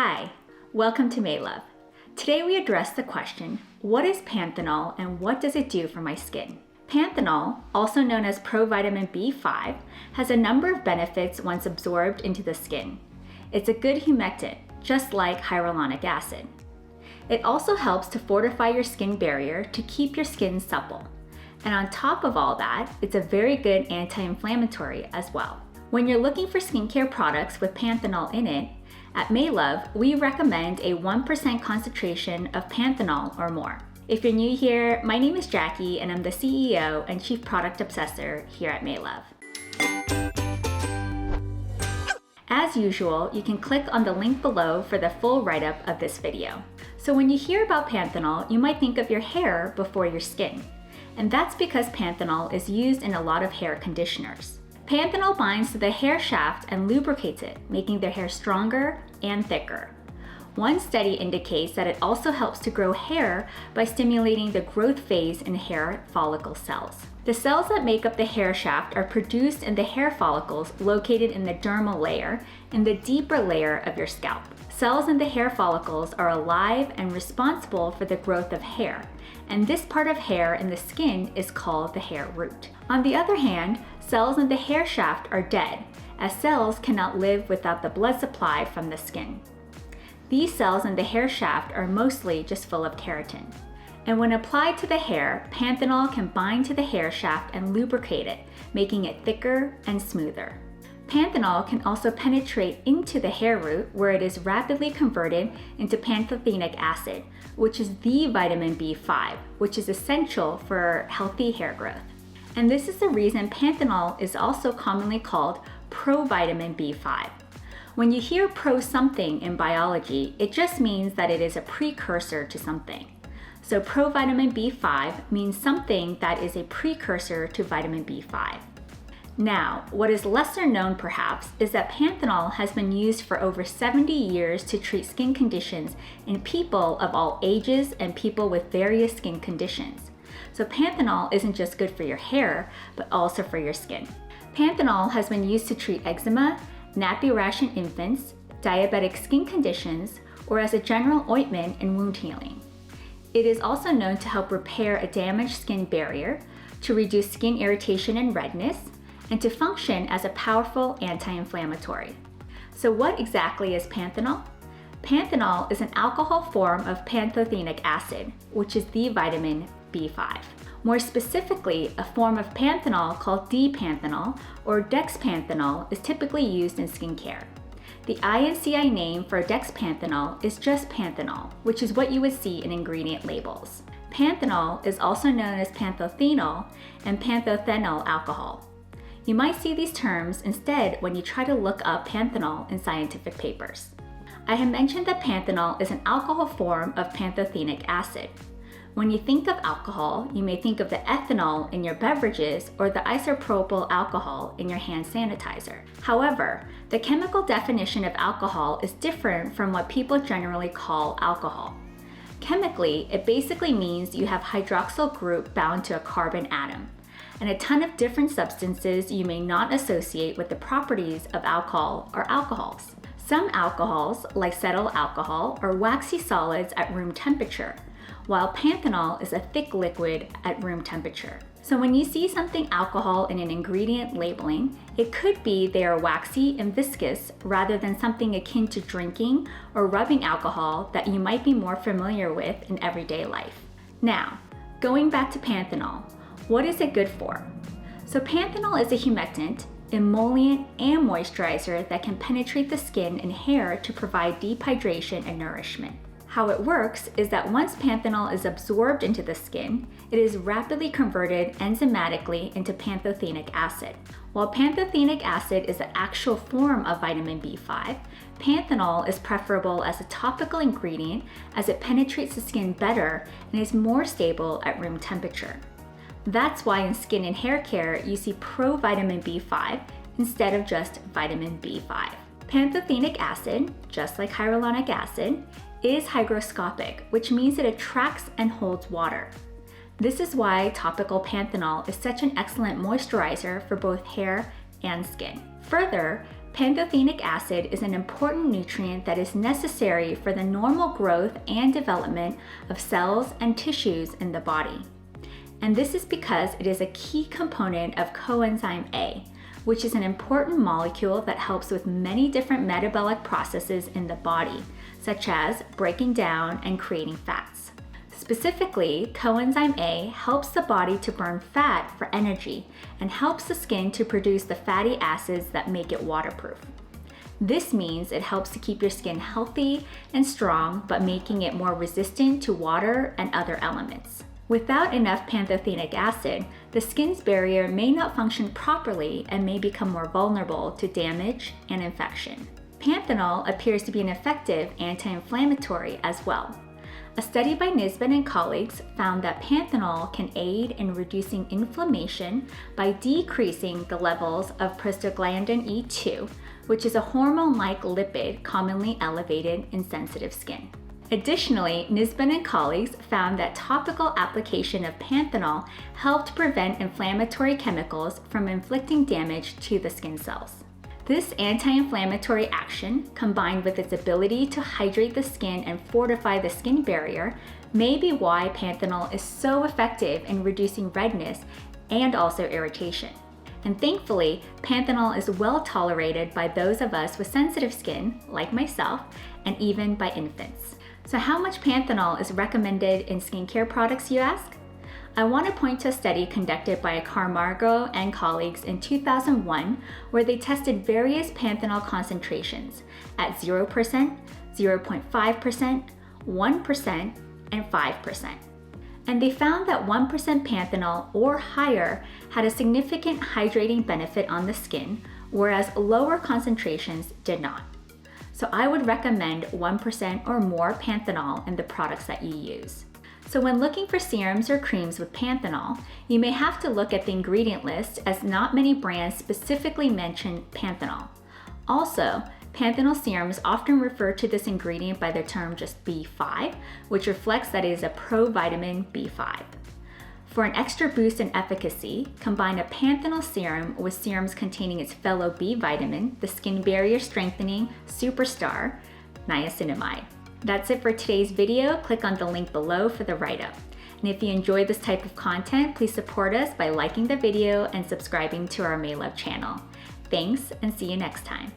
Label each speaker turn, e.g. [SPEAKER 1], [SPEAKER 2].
[SPEAKER 1] Hi, welcome to Maelove. Today we address the question, what is Panthenol and what does it do for my skin? Panthenol, also known as provitamin B5, has a number of benefits once absorbed into the skin. It's a good humectant, just like hyaluronic acid. It also helps to fortify your skin barrier to keep your skin supple. And on top of all that, it's a very good anti-inflammatory as well. When you're looking for skincare products with Panthenol in it, at Maelove, we recommend a 1% concentration of Panthenol or more. If you're new here, my name is Jackie and I'm the CEO and Chief Product Obsessor here at Maelove. As usual, you can click on the link below for the full write-up of this video. So when you hear about Panthenol, you might think of your hair before your skin. And that's because Panthenol is used in a lot of hair conditioners. Panthenol binds to the hair shaft and lubricates it, making the hair stronger and thicker. One study indicates that it also helps to grow hair by stimulating the growth phase in hair follicle cells. The cells that make up the hair shaft are produced in the hair follicles located in the dermal layer, in the deeper layer of your scalp. Cells in the hair follicles are alive and responsible for the growth of hair, and this part of hair in the skin is called the hair root. On the other hand, cells in the hair shaft are dead, as cells cannot live without the blood supply from the skin. These cells in the hair shaft are mostly just full of keratin. And when applied to the hair, Panthenol can bind to the hair shaft and lubricate it, making it thicker and smoother. Panthenol can also penetrate into the hair root where it is rapidly converted into pantothenic acid, which is the vitamin B5, which is essential for healthy hair growth. And this is the reason Panthenol is also commonly called provitamin B5. When you hear pro something in biology, it just means that it is a precursor to something. So provitamin B5 means something that is a precursor to vitamin B5. Now, what is lesser known perhaps is that Panthenol has been used for over 70 years to treat skin conditions in people of all ages and people with various skin conditions. So Panthenol isn't just good for your hair, but also for your skin. Panthenol has been used to treat eczema, nappy rash in infants, diabetic skin conditions, or as a general ointment in wound healing. It is also known to help repair a damaged skin barrier, to reduce skin irritation and redness, and to function as a powerful anti-inflammatory. So what exactly is Panthenol? Panthenol is an alcohol form of pantothenic acid, which is the vitamin B5. More specifically, a form of Panthenol called D-panthenol or dexpanthenol is typically used in skincare. The INCI name for dexpanthenol is just Panthenol, which is what you would see in ingredient labels. Panthenol is also known as panthenol and panthenol alcohol. You might see these terms instead when you try to look up Panthenol in scientific papers. I have mentioned that Panthenol is an alcohol form of pantothenic acid. When you think of alcohol, you may think of the ethanol in your beverages or the isopropyl alcohol in your hand sanitizer. However, the chemical definition of alcohol is different from what people generally call alcohol. Chemically, it basically means you have hydroxyl group bound to a carbon atom, and a ton of different substances you may not associate with the properties of alcohol or alcohols. Some alcohols, like cetyl alcohol, are waxy solids at room temperature, while Panthenol is a thick liquid at room temperature. So when you see something alcohol in an ingredient labeling, it could be they are waxy and viscous rather than something akin to drinking or rubbing alcohol that you might be more familiar with in everyday life. Now, going back to Panthenol, what is it good for? So Panthenol is a humectant, emollient, and moisturizer that can penetrate the skin and hair to provide deep hydration and nourishment. How it works is that once Panthenol is absorbed into the skin, it is rapidly converted enzymatically into pantothenic acid. While pantothenic acid is the actual form of vitamin B5, Panthenol is preferable as a topical ingredient as it penetrates the skin better and is more stable at room temperature. That's why in skin and hair care, you see provitamin B5 instead of just vitamin B5. Pantothenic acid, just like hyaluronic acid, is hygroscopic, which means it attracts and holds water. This is why topical Panthenol is such an excellent moisturizer for both hair and skin. Further, Pantothenic acid is an important nutrient that is necessary for the normal growth and development of cells and tissues in the body. And this is because it is a key component of coenzyme A, which is an important molecule that helps with many different metabolic processes in the body, such as breaking down and creating fats. Specifically, coenzyme A helps the body to burn fat for energy and helps the skin to produce the fatty acids that make it waterproof. This means it helps to keep your skin healthy and strong, but making it more resistant to water and other elements. Without enough pantothenic acid, the skin's barrier may not function properly and may become more vulnerable to damage and infection. Panthenol appears to be an effective anti-inflammatory as well. A study by Nisbet and colleagues found that panthenol can aid in reducing inflammation by decreasing the levels of prostaglandin E2, which is a hormone-like lipid commonly elevated in sensitive skin. Additionally, Nisbet and colleagues found that topical application of panthenol helped prevent inflammatory chemicals from inflicting damage to the skin cells. This anti-inflammatory action, combined with its ability to hydrate the skin and fortify the skin barrier, may be why panthenol is so effective in reducing redness and also irritation. And thankfully, panthenol is well tolerated by those of us with sensitive skin, like myself, and even by infants. So how much panthenol is recommended in skincare products, you ask? I want to point to a study conducted by Camargo and colleagues in 2001, where they tested various panthenol concentrations at 0%, 0.5%, 1%, and 5%. And they found that 1% panthenol or higher had a significant hydrating benefit on the skin, whereas lower concentrations did not. So I would recommend 1% or more panthenol in the products that you use. So when looking for serums or creams with panthenol, you may have to look at the ingredient list, as not many brands specifically mention panthenol. Also, panthenol serums often refer to this ingredient by the term just B5, which reflects that it is a provitamin B5. For an extra boost in efficacy, combine a panthenol serum with serums containing its fellow B vitamin, the skin barrier strengthening superstar, niacinamide. That's it for today's video. Click on the link below for the write-up. And if you enjoy this type of content, please support us by liking the video and subscribing to our Maelove channel. Thanks, and see you next time.